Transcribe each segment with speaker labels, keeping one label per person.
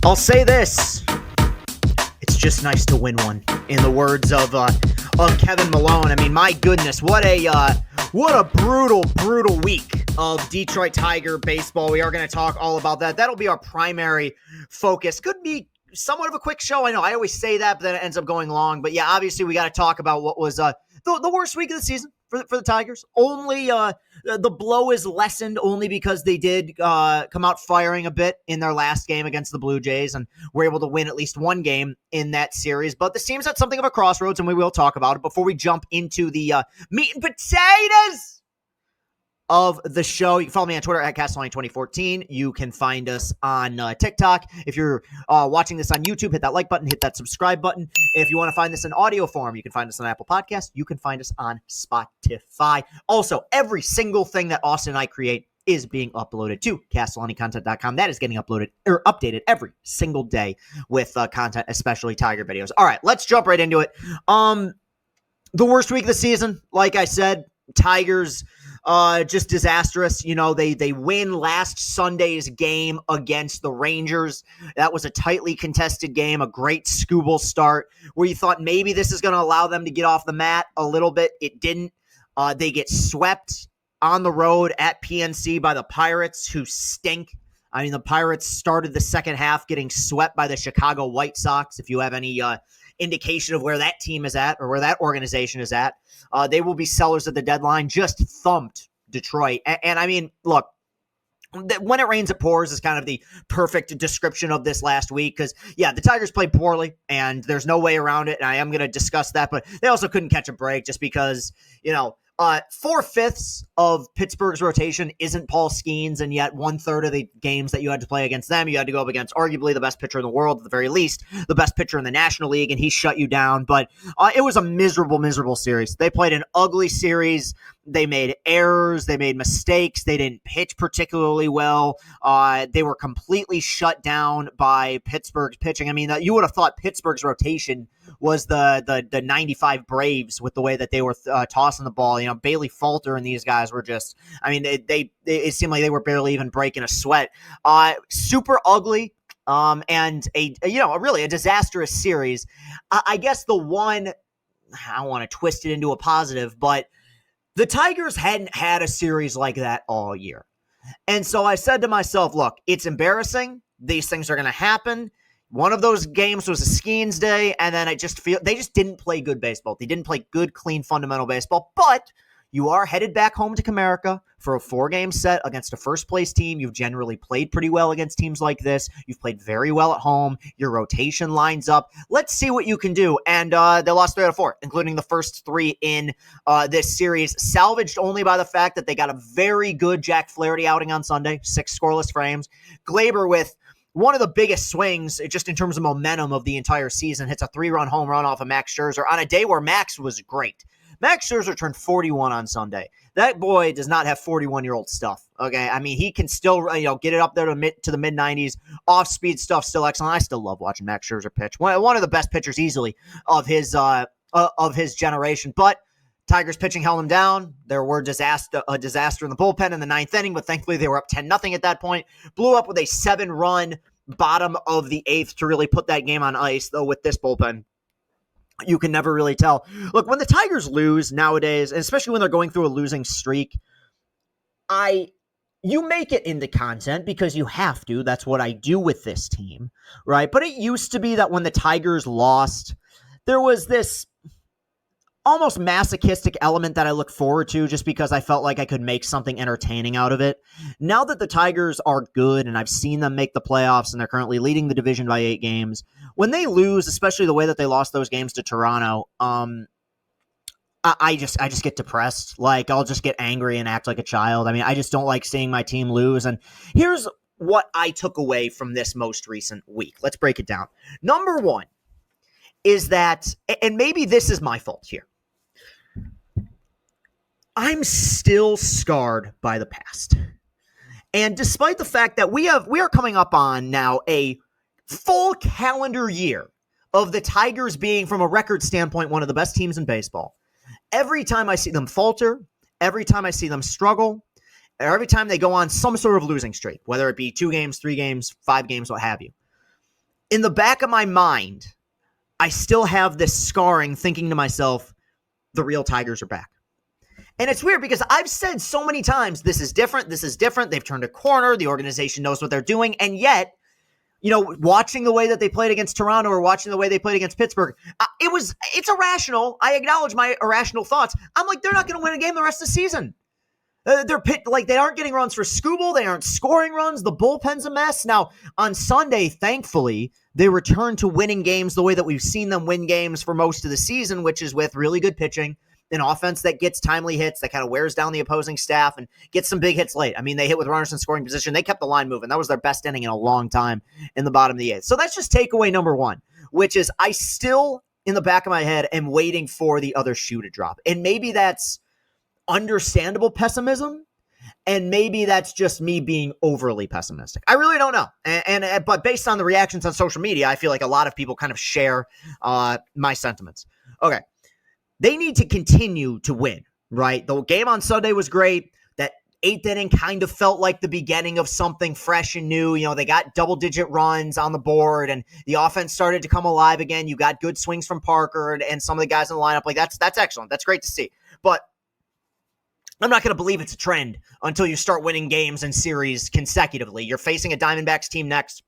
Speaker 1: I'll say this. It's just nice to win one. In the words of Kevin Malone. I mean, my goodness, what a brutal week of Detroit Tiger baseball. We are going to talk all about that. That'll be our primary focus. Could be somewhat of a quick show. I know I always say that, but then it ends up going long. But yeah, obviously we got to talk about what was the worst week of the season for the Tigers. Only the blow is lessened only because they did come out firing a bit in their last game against the Blue Jays and were able to win at least one game in that series. But this team's at something of a crossroads, and we will talk about it before we jump into the meat and potatoes of the show. You can follow me on Twitter at Castellani2014. You can find us on TikTok. If you're watching this on YouTube, hit that like button, hit that subscribe button. If you want to find this in audio form, you can find us on Apple Podcasts. You can find us on Spotify. Also, every single thing that Austin and I create is being uploaded to CastellaniContent.com. That is getting updated every single day with content, especially Tiger videos. All right, let's jump right into it. The worst week of the season, like I said, Tigers just disastrous. You know, they win last Sunday's game against the Rangers. That was a tightly contested game, a great Scooble start where you thought maybe this is going to allow them to get off the mat a little bit. It didn't. They get swept on the road at PNC by the Pirates, who stink. I mean, the Pirates started the second half getting swept by the Chicago White Sox. If you have any indication of where that team is at or where that organization is at, they will be sellers at the deadline. Just thumped Detroit. And I mean, look, when it rains, it pours is kind of the perfect description of this last week because, yeah, the Tigers played poorly and there's no way around it. And I am going to discuss that, but they also couldn't catch a break just because, you know, 4/5 of Pittsburgh's rotation isn't Paul Skeens, and yet 1/3 of the games that you had to play against them, you had to go up against arguably the best pitcher in the world, at the very least, the best pitcher in the National League, and he shut you down. But it was a miserable series. They played an ugly series. They made errors. They made mistakes. They didn't pitch particularly well. They were completely shut down by Pittsburgh's pitching. I mean, you would have thought Pittsburgh's rotation was the 95 Braves with the way that they were tossing the ball. You know, Bailey Falter and these guys were just, I mean, it seemed like they were barely even breaking a sweat. Super ugly. And really a disastrous series. I guess the one, I don't want to twist it into a positive, but the Tigers hadn't had a series like that all year. And so I said to myself, look, it's embarrassing. These things are going to happen. One of those games was a Skeens day, and then they just didn't play good baseball. They didn't play good, clean, fundamental baseball, but you are headed back home to Comerica for a 4-game set against a first-place team. You've generally played pretty well against teams like this. You've played very well at home. Your rotation lines up. Let's see what you can do. And they lost 3 out of 4, including the first 3 in this series, salvaged only by the fact that they got a very good Jack Flaherty outing on Sunday, 6 scoreless frames. Glaber with one of the biggest swings, just in terms of momentum of the entire season, hits a 3-run home run off of Max Scherzer on a day where Max was great. Max Scherzer turned 41 on Sunday. That boy does not have 41-year-old stuff. Okay, I mean, he can still get it up there to the mid 90s. Off-speed stuff still excellent. I still love watching Max Scherzer pitch. One of the best pitchers easily of his generation. But Tigers pitching held him down. There were a disaster in the bullpen in the 9th inning, but thankfully they were up 10-0 at that point. Blew up with a 7-run bottom of the 8th to really put that game on ice, though with this bullpen, you can never really tell. Look, when the Tigers lose nowadays, and especially when they're going through a losing streak, you make it into content because you have to. That's what I do with this team, right? But it used to be that when the Tigers lost, there was this almost masochistic element that I look forward to just because I felt like I could make something entertaining out of it. Now that the Tigers are good and I've seen them make the playoffs and they're currently leading the division by 8 games, when they lose, especially the way that they lost those games to Toronto, I just get depressed. Like, I'll just get angry and act like a child. I mean, I just don't like seeing my team lose. And here's what I took away from this most recent week. Let's break it down. Number one is that, and maybe this is my fault here, I'm still scarred by the past. And despite the fact that we are coming up on now a full calendar year of the Tigers being, from a record standpoint, one of the best teams in baseball, every time I see them falter, every time I see them struggle, every time they go on some sort of losing streak, whether it be 2 games, 3 games, 5 games, what have you, in the back of my mind, I still have this scarring thinking to myself, the real Tigers are back. And it's weird because I've said so many times, this is different, this is different. They've turned a corner. The organization knows what they're doing. And yet, watching the way that they played against Toronto or watching the way they played against Pittsburgh, it's irrational. I acknowledge my irrational thoughts. I'm like, they're not going to win a game the rest of the season. They aren't getting runs for Skubal. They aren't scoring runs. The bullpen's a mess. Now, on Sunday, thankfully, they returned to winning games the way that we've seen them win games for most of the season, which is with really good pitching, an offense that gets timely hits, that kind of wears down the opposing staff and gets some big hits late. I mean, they hit with runners in scoring position. They kept the line moving. That was their best inning in a long time in the bottom of the eighth. So that's just takeaway number one, which is I still, in the back of my head, am waiting for the other shoe to drop. And maybe that's understandable pessimism, and maybe that's just me being overly pessimistic. I really don't know. But based on the reactions on social media, I feel like a lot of people kind of share my sentiments. Okay. They need to continue to win, right? The game on Sunday was great. That eighth inning kind of felt like the beginning of something fresh and new. They got double-digit runs on the board, and the offense started to come alive again. You got good swings from Parker and some of the guys in the lineup. Like that's excellent. That's great to see. But I'm not going to believe it's a trend until you start winning games and series consecutively. You're facing a Diamondbacks team next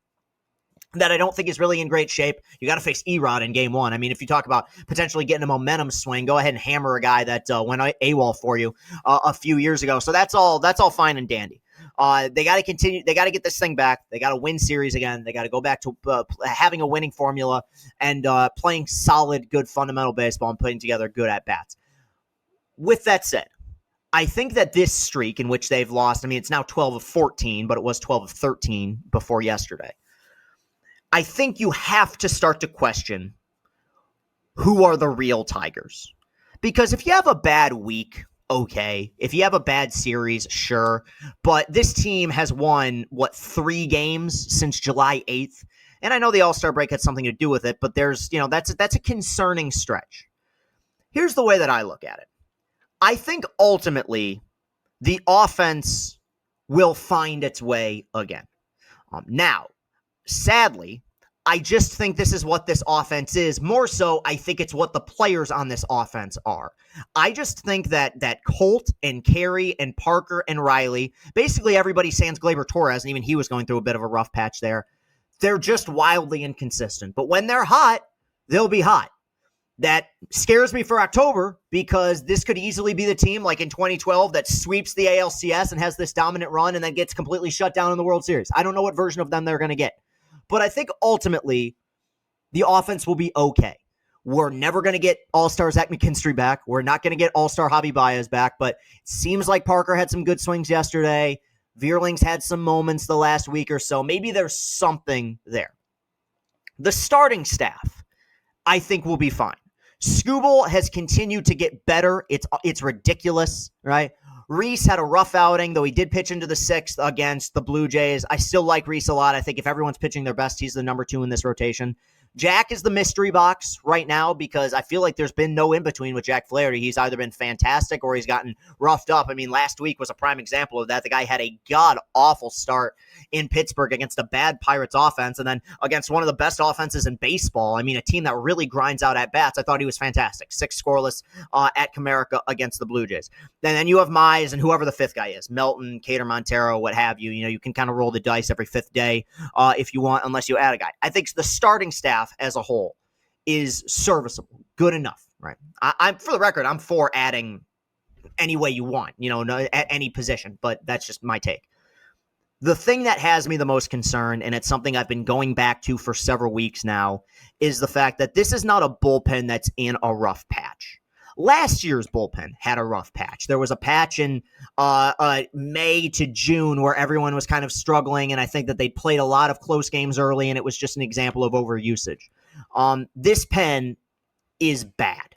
Speaker 1: that I don't think is really in great shape. You got to face Erod in game one. I mean, if you talk about potentially getting a momentum swing, go ahead and hammer a guy that went AWOL for you a few years ago. So that's all fine and dandy. They got to continue. They got to get this thing back. They got to win series again. They got to go back to having a winning formula and playing solid, good fundamental baseball and putting together good at-bats. With that said, I think that this streak in which they've lost, I mean, it's now 12 of 14, but it was 12 of 13 before yesterday. I think you have to start to question who are the real Tigers. Because if you have a bad week, okay. If you have a bad series, sure. But this team has won, 3 games since July 8th? And I know the All-Star break had something to do with it, but there's, that's a concerning stretch. Here's the way that I look at it. I think ultimately the offense will find its way again. Now, sadly, I just think this is what this offense is. More so, I think it's what the players on this offense are. I just think that Colt and Carey and Parker and Riley, basically everybody sans Gleyber Torres, and even he was going through a bit of a rough patch there, they're just wildly inconsistent. But when they're hot, they'll be hot. That scares me for October because this could easily be the team like in 2012 that sweeps the ALCS and has this dominant run and then gets completely shut down in the World Series. I don't know what version of them they're going to get. But I think ultimately the offense will be okay. We're never going to get All-Star Zach McKinstry back. We're not going to get All-Star Javi Baez back, but it seems like Parker had some good swings yesterday. Vierling's had some moments the last week or so. Maybe there's something there. The starting staff, I think, will be fine. Skubal has continued to get better. It's ridiculous, right? Reese had a rough outing, though he did pitch into the 6th against the Blue Jays. I still like Reese a lot. I think if everyone's pitching their best, he's the number 2 in this rotation. Jack is the mystery box right now because I feel like there's been no in-between with Jack Flaherty. He's either been fantastic or he's gotten roughed up. I mean, last week was a prime example of that. The guy had a god-awful start in Pittsburgh against a bad Pirates offense and then against one of the best offenses in baseball. I mean, a team that really grinds out at bats. I thought he was fantastic. 6 scoreless at Comerica against the Blue Jays. And then you have Mize and whoever the 5th guy is, Melton, Cater Montero, what have you. You can kind of roll the dice every 5th day if you want, unless you add a guy. I think the starting staff as a whole is serviceable, good enough, right? I'm for the record, I'm for adding any way you want, at any position, but that's just my take. The thing that has me the most concerned, and it's something I've been going back to for several weeks now, is the fact that this is not a bullpen that's in a rough patch. Last year's bullpen had a rough patch. There was a patch in May to June where everyone was kind of struggling, and I think that they played a lot of close games early, and it was just an example of overusage. This pen is bad.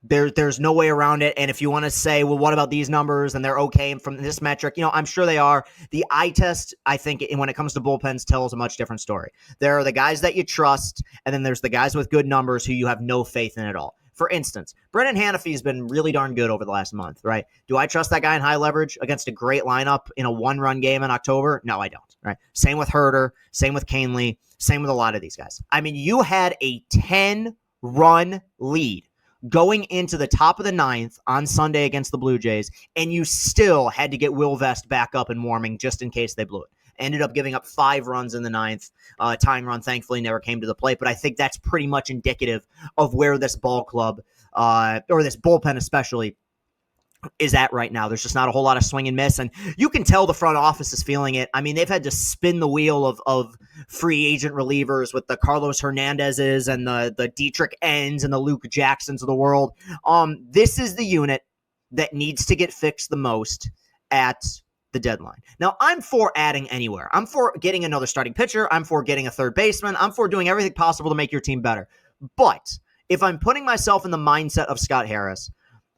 Speaker 1: There's no way around it, and if you want to say, well, what about these numbers, and they're okay from this metric, I'm sure they are. The eye test, I think, when it comes to bullpens, tells a much different story. There are the guys that you trust, and then there's the guys with good numbers who you have no faith in at all. For instance, Brendan Hanafy's been really darn good over the last month, right? Do I trust that guy in high leverage against a great lineup in a one-run game in October? No, I don't, right? Same with Herter, same with Canely, same with a lot of these guys. I mean, you had a 10-run lead going into the top of the ninth on Sunday against the Blue Jays, and you still had to get Will Vest back up and warming just in case they blew it. Ended up giving up 5 runs in the ninth. Tying run, thankfully, never came to the plate, but I think that's pretty much indicative of where this ball club, or this bullpen especially, is at right now. There's just not a whole lot of swing and miss, and you can tell the front office is feeling it. I mean, they've had to spin the wheel of free agent relievers with the Carlos Hernandezes and the Dietrich Ends and the Luke Jacksons of the world. This is the unit that needs to get fixed the most at the deadline. Now, I'm for adding anywhere. I'm for getting another starting pitcher. I'm for getting a third baseman. I'm for doing everything possible to make your team better. But if I'm putting myself in the mindset of Scott Harris,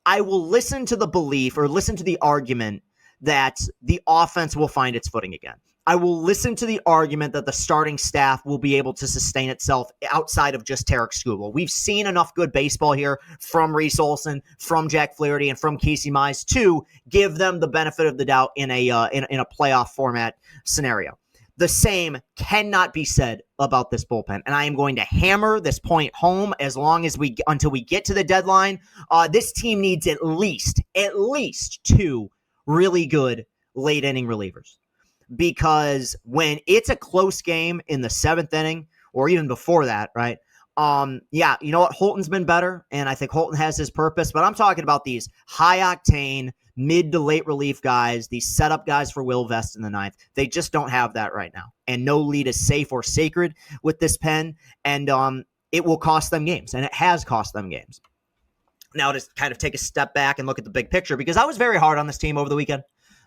Speaker 1: I will listen to the belief or listen to the argument that the offense will find its footing again. I will listen to the argument that the starting staff will be able to sustain itself outside of just Tarek Skubal. We've seen enough good baseball here from Reese Olson, from Jack Flaherty, and from Casey Mize to give them the benefit of the doubt in a playoff format scenario. The same cannot be said about this bullpen, and I am going to hammer this point home until we get to the deadline. This team needs at least 2 really good late inning relievers, because when it's a close game in the 7th inning or even before that, right? Yeah, you know what? Holton's been better, and I think Holton has his purpose, but I'm talking about these high-octane, mid to late relief guys, these setup guys for Will Vest in the ninth. They just don't have that right now, and no lead is safe or sacred with this pen, and it will cost them games, and it has cost them games. Now, to kind of take a step back and look at the big picture, because I was very hard on this team over the weekend.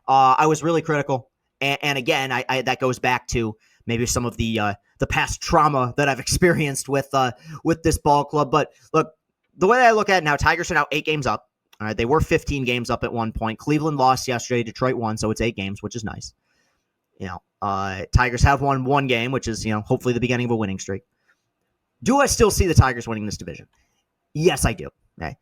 Speaker 1: I was really critical, and again, I that goes back to maybe some of the past trauma that I've experienced with this ball club. But look, the way I look at it now, Tigers are now 8 games up. All right, they were 15 games up at one point. Cleveland lost yesterday. Detroit won, so it's 8 games, which is nice. You know, Tigers have won 1 game, which is, you know, hopefully the beginning of a winning streak. Do I still see the Tigers winning this division? Yes, I do. Okay.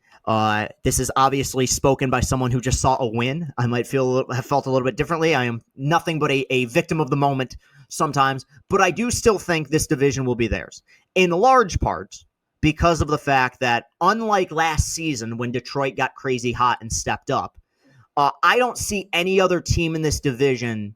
Speaker 1: This is obviously spoken by someone who just saw a win. I might have felt a little bit differently. I am nothing but a victim of the moment sometimes, but I do still think this division will be theirs, in large part because of the fact that, unlike last season when Detroit got crazy hot and stepped up, I don't see any other team in this division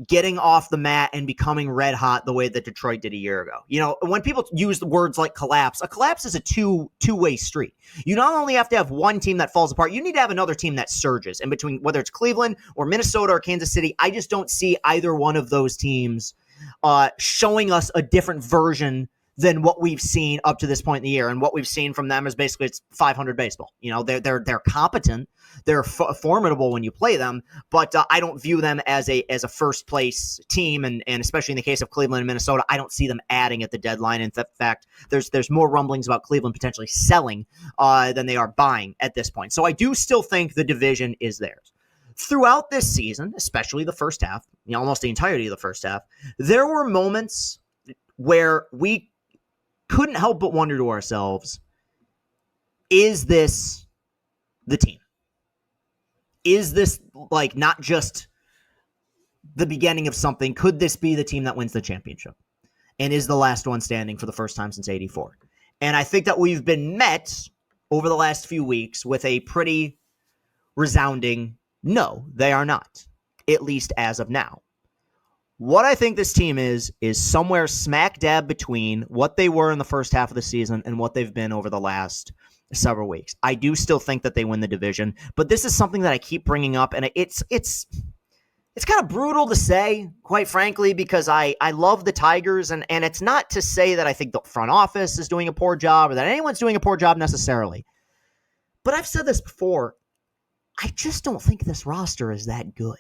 Speaker 1: getting off the mat and becoming red hot the way that Detroit did a year ago. You know, when people use the words like collapse, a collapse is a two-way street. You not only have to have one team that falls apart, you need to have another team that surges. In between, whether it's Cleveland or Minnesota or Kansas City, I just don't see either one of those teams showing us a different version than what we've seen up to this point in the year. And what we've seen from them is basically it's 500 baseball. You know, they're competent, they're formidable when you play them, but I don't view them as a first place team. And especially in the case of Cleveland and Minnesota, I don't see them adding at the deadline. In fact, there's more rumblings about Cleveland potentially selling than they are buying at this point. So I do still think the division is theirs. Throughout this season, especially the first half, you know, almost the entirety of the first half, there were moments where we couldn't help but wonder to ourselves, is this the team? Is this like not just the beginning of something? Could this be the team that wins the championship and is the last one standing for the first time since '84? And I think that we've been met over the last few weeks with a pretty resounding no, they are not, at least as of now. What I think this team is somewhere smack dab between what they were in the first half of the season and what they've been over the last several weeks. I do still think that they win the division, but this is something that I keep bringing up, and it's kind of brutal to say, quite frankly, because I love the Tigers, and it's not to say that I think the front office is doing a poor job or that anyone's doing a poor job necessarily. But I've said this before, I just don't think this roster is that good.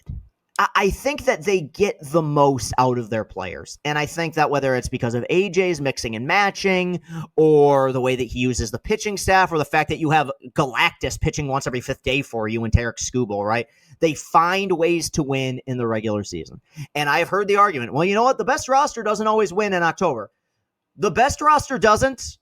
Speaker 1: I think that they get the most out of their players. And I think that whether it's because of AJ's mixing and matching or the way that he uses the pitching staff or the fact that you have Galactus pitching once every 5th day for you and Tarek Skubal, right? They find ways to win in the regular season. And I've heard the argument, well, you know what? The best roster doesn't always win in October. The best roster doesn't,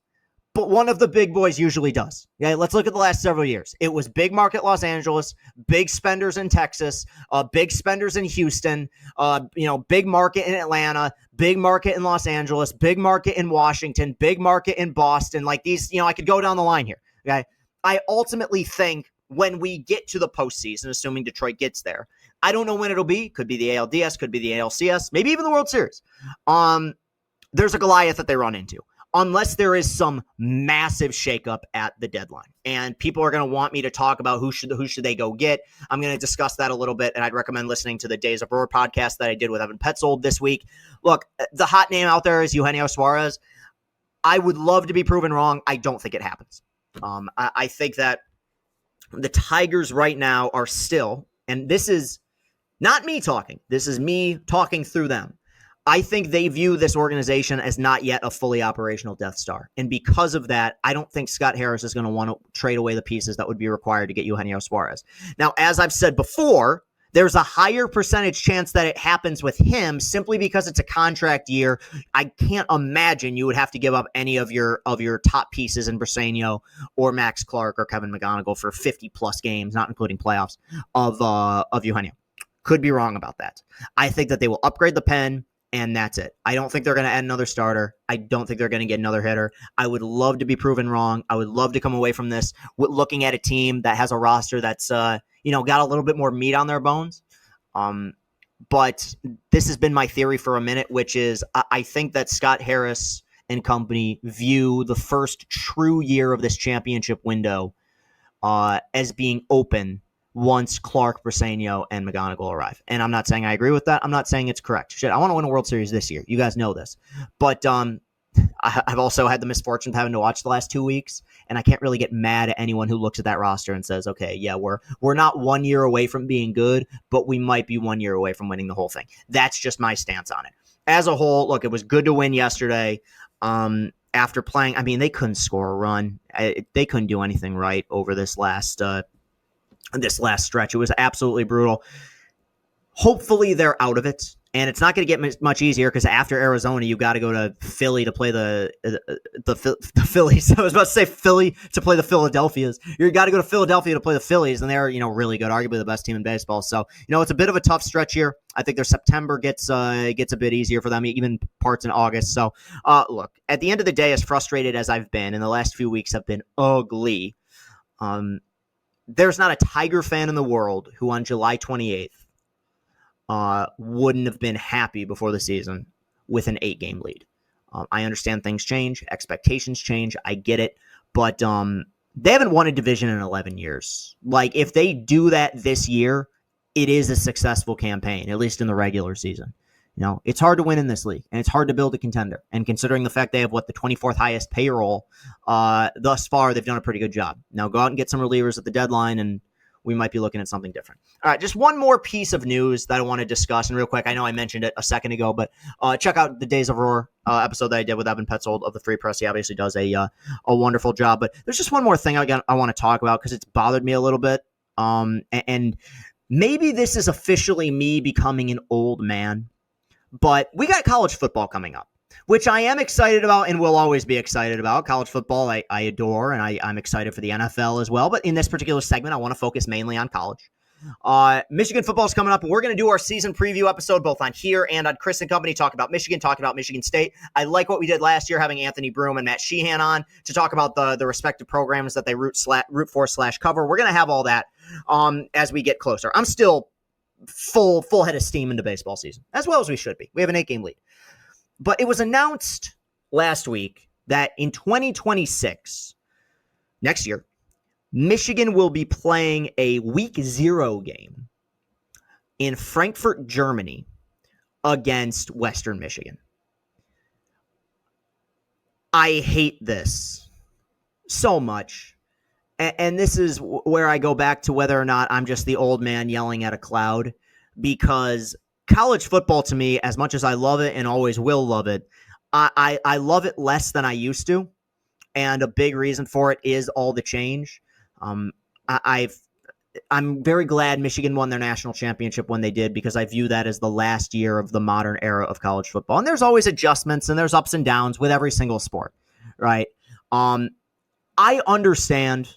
Speaker 1: but one of the big boys usually does. Okay, let's look at the last several years. It was big market Los Angeles, big spenders in Texas, big spenders in Houston, big market in Atlanta, big market in Los Angeles, big market in Washington, big market in Boston. Like these, I could go down the line here. Okay, I ultimately think when we get to the postseason, assuming Detroit gets there, I don't know when it'll be. Could be the ALDS, could be the ALCS, maybe even the World Series. There's a Goliath that they run into. Unless there is some massive shakeup at the deadline. And people are going to want me to talk about who should they go get. I'm going to discuss that a little bit, and I'd recommend listening to the Days of Roar podcast that I did with Evan Petzold this week. Look, the hot name out there is Eugenio Suarez. I would love to be proven wrong. I don't think it happens. I think that the Tigers right now are still, and this is not me talking, this is me talking through them. I think they view this organization as not yet a fully operational Death Star. And because of that, I don't think Scott Harris is going to want to trade away the pieces that would be required to get Eugenio Suarez. Now, as I've said before, there's a higher percentage chance that it happens with him simply because it's a contract year. I can't imagine you would have to give up any of your top pieces in Briseño or Max Clark or Kevin McGonigal for 50-plus games, not including playoffs, of Eugenio. Could be wrong about that. I think that they will upgrade the pen. And that's it. I don't think they're going to add another starter. I don't think they're going to get another hitter. I would love to be proven wrong. I would love to come away from this looking at a team that has a roster that's, got a little bit more meat on their bones. But this has been my theory for a minute, which is I think that Scott Harris and company view the first true year of this championship window as being open once Clark, Briseño, and McGonigal arrive. And I'm not saying I agree with that. I'm not saying it's correct. Shit, I want to win a World Series this year. You guys know this. But I've also had the misfortune of having to watch the last 2 weeks, and I can't really get mad at anyone who looks at that roster and says, okay, yeah, we're not 1 year away from being good, but we might be 1 year away from winning the whole thing. That's just my stance on it. As a whole, look, it was good to win yesterday. After playing, they couldn't score a run. They couldn't do anything right over this last stretch. It was absolutely brutal. Hopefully they're out of it, and it's not going to get much easier because after Arizona, you got to go to Philly to play the Phillies. I was about to say Philly to play the Philadelphias. You got to go to Philadelphia to play the Phillies, and they're really good, arguably the best team in baseball. So it's a bit of a tough stretch here. I think their September gets a bit easier for them, even parts in August. So look, at the end of the day, as frustrated as I've been, and the last few weeks have been ugly. There's not a Tiger fan in the world who on July 28th wouldn't have been happy before the season with an 8-game lead. I understand things change, expectations change, I get it, but they haven't won a division in 11 years. Like, if they do that this year, it is a successful campaign, at least in the regular season. It's hard to win in this league, and it's hard to build a contender. And considering the fact they have, the 24th highest payroll thus far, they've done a pretty good job. Now go out and get some relievers at the deadline, and we might be looking at something different. All right, just one more piece of news that I want to discuss, and real quick, I know I mentioned it a second ago, but check out the Days of Roar episode that I did with Evan Petzold of the Free Press. He obviously does a wonderful job. But there's just one more thing I want to talk about because it's bothered me a little bit. And maybe this is officially me becoming an old man. But we got college football coming up, which I am excited about and will always be excited about. College football I adore, and I'm excited for the NFL as well. But in this particular segment, I want to focus mainly on college. Michigan football is coming up, and we're going to do our season preview episode both on here and on Chris and Company, talk about Michigan State. I like what we did last year, having Anthony Broom and Matt Sheehan on to talk about the respective programs that they root for/cover. We're going to have all that as we get closer. I'm still full head of steam into baseball season, as well as we should be. We have an 8-game lead. But it was announced last week that in 2026, next year, Michigan will be playing a Week 0 game in Frankfurt, Germany, against Western Michigan. I hate this so much. And this is where I go back to whether or not I'm just the old man yelling at a cloud, because college football to me, as much as I love it and always will love it, I love it less than I used to. And a big reason for it is all the change. I'm very glad Michigan won their national championship when they did, because I view that as the last year of the modern era of college football. And there's always adjustments and there's ups and downs with every single sport, right? I understand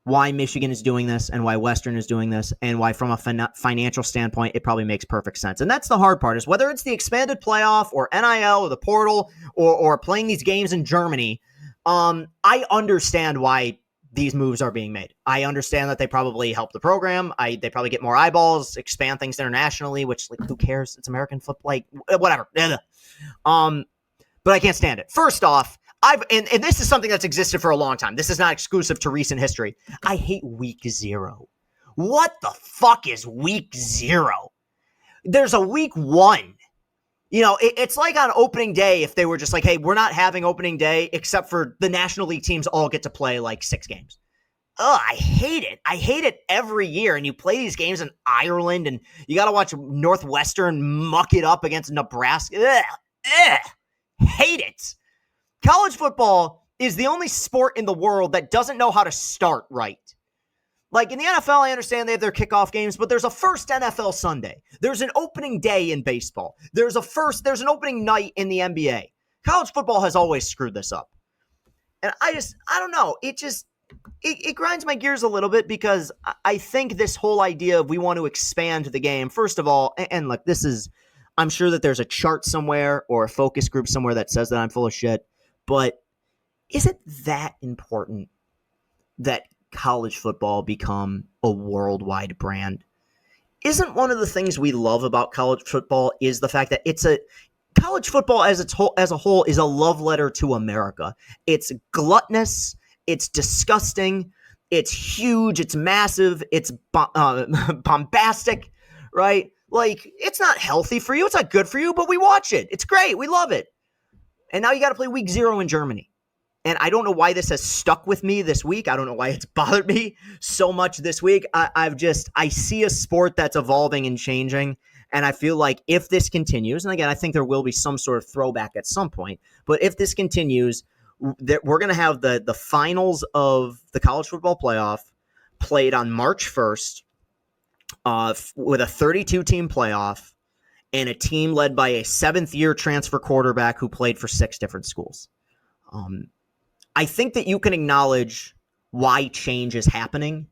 Speaker 1: why Michigan is doing this and why Western is doing this and why from a financial standpoint, it probably makes perfect sense. And that's the hard part, is whether it's the expanded playoff or NIL or the portal or playing these games in Germany. I understand why these moves are being made. I understand that they probably help the program. They probably get more eyeballs, expand things internationally, which, like, who cares? It's American football, like, whatever. But I can't stand it. First off, and this is something that's existed for a long time. This is not exclusive to recent history. I hate week 0. What the fuck is week 0? There's a week 1. You know, it's like on opening day, if they were just like, hey, we're not having opening day except for the National League teams all get to play like 6 games. Oh, I hate it. I hate it every year. And you play these games in Ireland and you got to watch Northwestern muck it up against Nebraska. Hate it. College football is the only sport in the world that doesn't know how to start right. Like in the NFL, I understand they have their kickoff games, but there's a first NFL Sunday. There's an opening day in baseball. There's an opening night in the NBA. College football has always screwed this up. And I don't know. It grinds my gears a little bit because I think this whole idea of we want to expand the game, first of all, and look, I'm sure that there's a chart somewhere or a focus group somewhere that says that I'm full of shit, but is it that important that college football become a worldwide brand? Isn't one of the things we love about college football is the fact that college football as a whole is a love letter to America. It's gluttonous, it's disgusting, it's huge, it's massive, it's bombastic, right? Like, it's not healthy for you, it's not good for you, but we watch it. It's great, we love it. And now you got to play week 0 in Germany. And I don't know why this has stuck with me this week. I don't know why it's bothered me so much this week. I see a sport that's evolving and changing. And I feel like if this continues, and again, I think there will be some sort of throwback at some point, but if this continues, we're going to have the finals of the college football playoff played on March 1st with a 32-team playoff and a team led by a 7th-year transfer quarterback who played for 6 different schools. I think that you can acknowledge why change is happening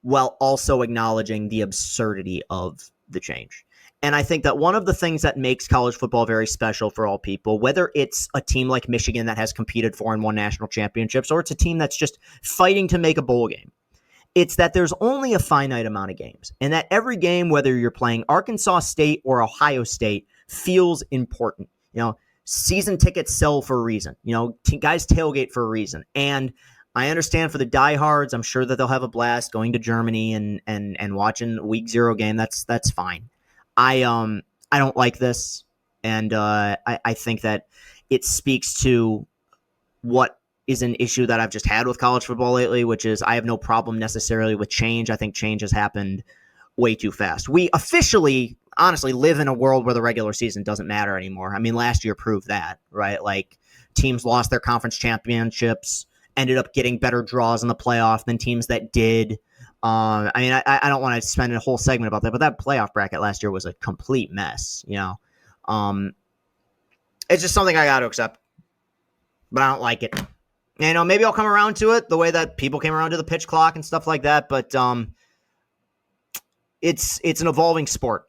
Speaker 1: while also acknowledging the absurdity of the change. And I think that one of the things that makes college football very special for all people, whether it's a team like Michigan that has competed for and won national championships, or it's a team that's just fighting to make a bowl game, it's that there's only a finite amount of games. And that every game, whether you're playing Arkansas State or Ohio State, feels important. You know, season tickets sell for a reason. You know, guys tailgate for a reason. And I understand for the diehards, I'm sure that they'll have a blast going to Germany and watching week 0 game. That's fine. I don't like this. And I think that it speaks to what is an issue that I've just had with college football lately, which is I have no problem necessarily with change. I think change has happened way too fast. We officially, honestly, live in a world where the regular season doesn't matter anymore. I mean, last year proved that, right? Like, teams lost their conference championships, ended up getting better draws in the playoff than teams that did. I mean, I don't want to spend a whole segment about that, but that playoff bracket last year was a complete mess, you know? It's just something I got to accept, but I don't like it. You know, maybe I'll come around to it the way that people came around to the pitch clock and stuff like that, but it's an evolving sport,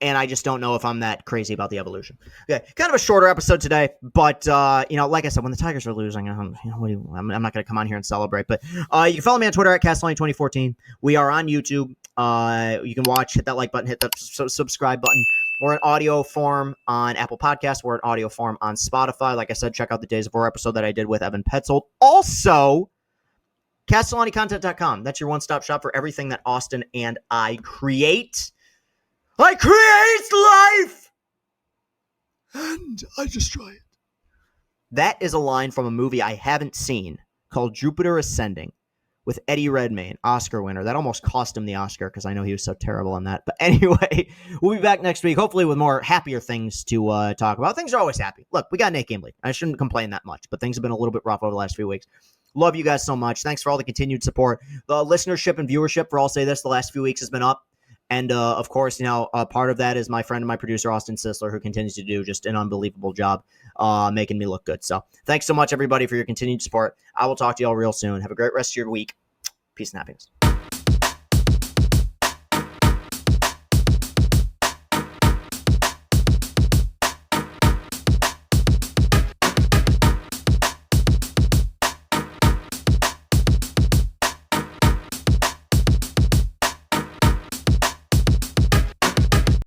Speaker 1: and I just don't know if I'm that crazy about the evolution. Okay, kind of a shorter episode today, but you know, like I said, when the Tigers are losing, I'm not going to come on here and celebrate. But you can follow me on Twitter at Castellani2014. We are on YouTube. You can watch, hit that like button, hit that subscribe button. We're in audio form on Apple Podcasts. We're in audio form on Spotify. Like I said, check out the Days of War episode that I did with Evan Petzold. Also, CastellaniContent.com. That's your one-stop shop for everything that Austin and I create. I create life! And I destroy it. That is a line from a movie I haven't seen called Jupiter Ascending with Eddie Redmayne, Oscar winner. That almost cost him the Oscar because I know he was so terrible on that. But anyway, we'll be back next week, hopefully with more happier things to talk about. Things are always happy. Look, we got an 8-game lead. I shouldn't complain that much, but things have been a little bit rough over the last few weeks. Love you guys so much. Thanks for all the continued support. The listenership and viewership, for I'll say this, the last few weeks has been up. And, of course, part of that is my friend and my producer, Austin Sisler, who continues to do just an unbelievable job making me look good. So thanks so much, everybody, for your continued support. I will talk to you all real soon. Have a great rest of your week. Peace and happiness.